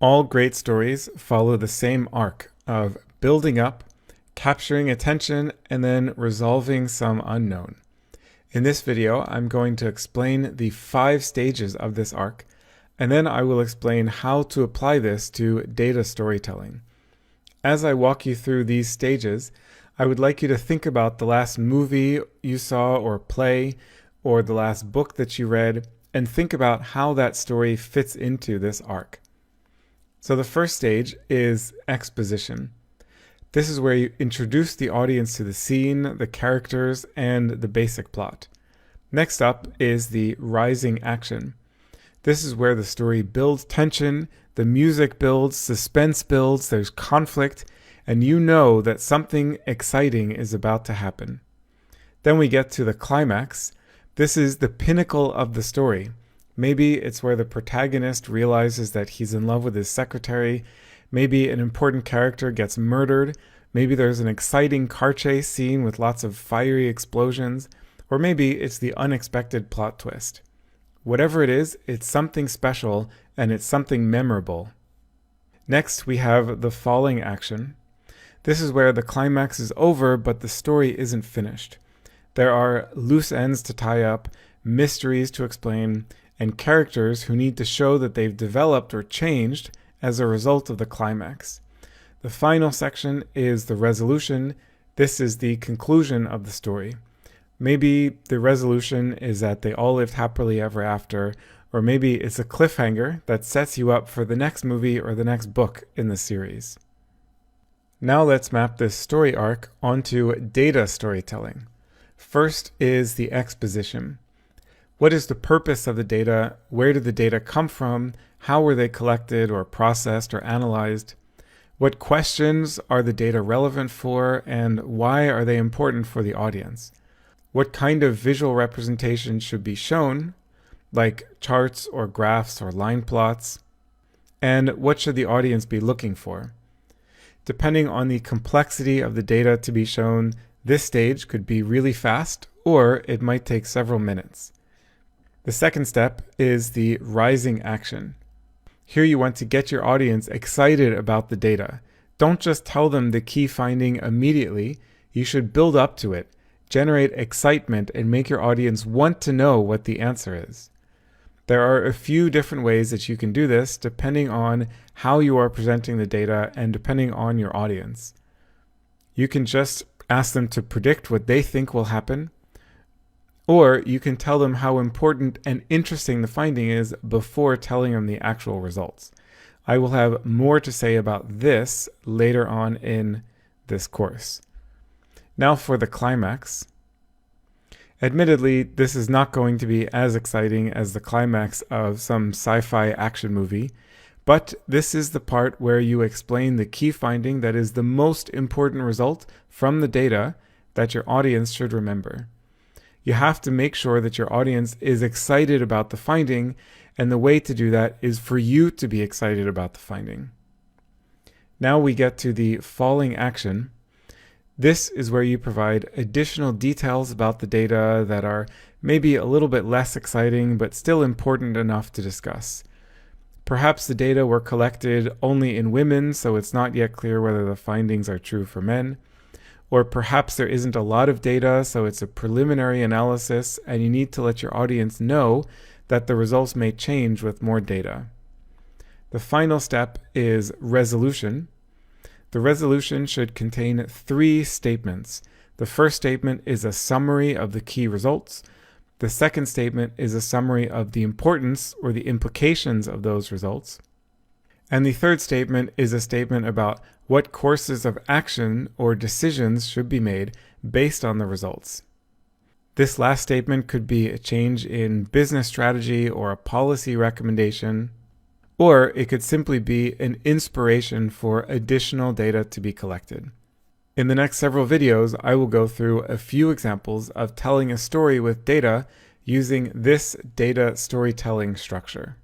All great stories follow the same arc of building up, capturing attention, and then resolving some unknown. In this video, I'm going to explain the 5 stages of this arc, and then I will explain how to apply this to data storytelling. As I walk you through these stages, I would like you to think about the last movie you saw or play, or the last book that you read, and think about how that story fits into this arc. So the first stage is exposition. This is where you introduce the audience to the scene, the characters, and the basic plot. Next up is the rising action. This is where the story builds tension, the music builds, suspense builds, there's conflict, and you know that something exciting is about to happen. Then we get to the climax. This is the pinnacle of the story. Maybe it's where the protagonist realizes that he's in love with his secretary. Maybe an important character gets murdered. Maybe there's an exciting car chase scene with lots of fiery explosions. Or maybe it's the unexpected plot twist. Whatever it is, it's something special and it's something memorable. Next, we have the falling action. This is where the climax is over, but the story isn't finished. There are loose ends to tie up, mysteries to explain, and characters who need to show that they've developed or changed as a result of the climax. The final section is the resolution. This is the conclusion of the story. Maybe the resolution is that they all lived happily ever after, or maybe it's a cliffhanger that sets you up for the next movie or the next book in the series. Now let's map this story arc onto data storytelling. First is the exposition. What is the purpose of the data? Where did the data come from? How were they collected or processed or analyzed? What questions are the data relevant for, and why are they important for the audience? What kind of visual representation should be shown, like charts or graphs or line plots? And what should the audience be looking for? Depending on the complexity of the data to be shown, this stage could be really fast, or it might take several minutes. The second step is the rising action. Here you want to get your audience excited about the data. Don't just tell them the key finding immediately. You should build up to it, generate excitement, and make your audience want to know what the answer is. There are a few different ways that you can do this depending on how you are presenting the data and depending on your audience. You can just ask them to predict what they think will happen, or you can tell them how important and interesting the finding is before telling them the actual results. I will have more to say about this later on in this course. Now for the climax. Admittedly, this is not going to be as exciting as the climax of some sci-fi action movie, but this is the part where you explain the key finding that is the most important result from the data that your audience should remember. You have to make sure that your audience is excited about the finding, and the way to do that is for you to be excited about the finding. Now we get to the falling action. This is where you provide additional details about the data that are maybe a little bit less exciting, but still important enough to discuss. Perhaps the data were collected only in women, so it's not yet clear whether the findings are true for men. Or perhaps there isn't a lot of data, so it's a preliminary analysis, and you need to let your audience know that the results may change with more data. The final step is resolution. The resolution should contain 3 statements. The first statement is a summary of the key results. The second statement is a summary of the importance or the implications of those results. And the third statement is a statement about what courses of action or decisions should be made based on the results. This last statement could be a change in business strategy or a policy recommendation, or it could simply be an inspiration for additional data to be collected. In the next several videos, I will go through a few examples of telling a story with data using this data storytelling structure.